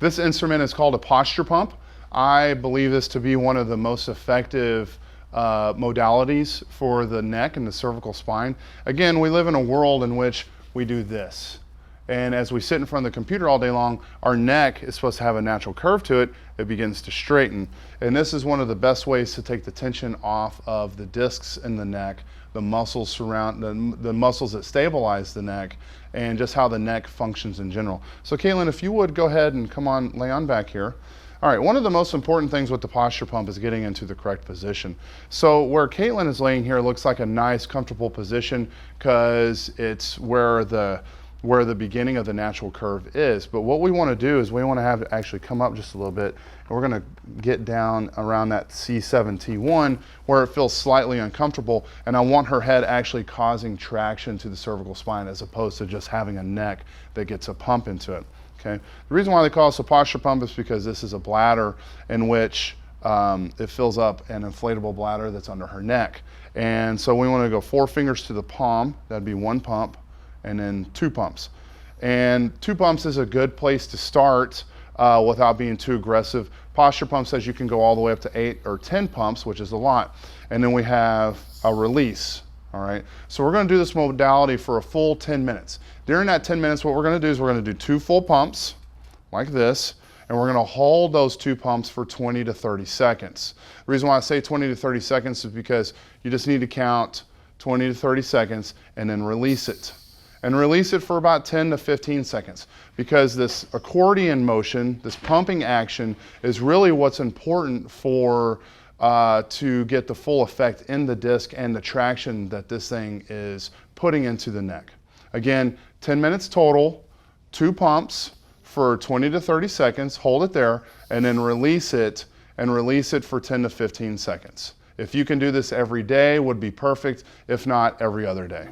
This instrument is called a posture pump. I believe this to be one of the most effective modalities for the neck and the cervical spine. Again, we live in a world in which we do this. And as we sit in front of the computer all day long, our neck is supposed to have a natural curve to it. It begins to straighten. And this is one of the best ways to take the tension off of the discs in the neck, the muscles surround, the muscles that stabilize the neck, and just how the neck functions in general. So Caitlin, if you would go ahead and come on, lay on back here. All right, one of the most important things with the posture pump is getting into the correct position. So where Caitlin is laying here looks like a nice, comfortable position because it's where the beginning of the natural curve is. But what we want to do is we want to have it actually come up just a little bit, and we're going to get down around that C7, T1 where it feels slightly uncomfortable, and I want her head actually causing traction to the cervical spine as opposed to just having a neck that gets a pump into it. Okay. The reason why they call this a posture pump is because this is a bladder in which it fills up an inflatable bladder that's under her neck. And so we want to go 4 fingers to the palm, that'd be 1 pump, and then 2 pumps. And 2 pumps is a good place to start without being too aggressive. Posture pump says you can go all the way up to 8 or 10 pumps, which is a lot. And then we have a release. All right, so we're going to do this modality for a full 10 minutes. During that 10 minutes, what we're going to do is we're going to do 2 full pumps like this, and we're going to hold those 2 pumps for 20 to 30 seconds. The reason why I say 20 to 30 seconds is because you just need to count 20 to 30 seconds and then release it. And release it for about 10 to 15 seconds because this accordion motion, this pumping action, is really what's important for to get the full effect in the disc and the traction that this thing is putting into the neck. Again, 10 minutes total, 2 pumps for 20 to 30 seconds, hold it there, and then release it, and release it for 10 to 15 seconds. If you can do this every day, would be perfect. If not, every other day.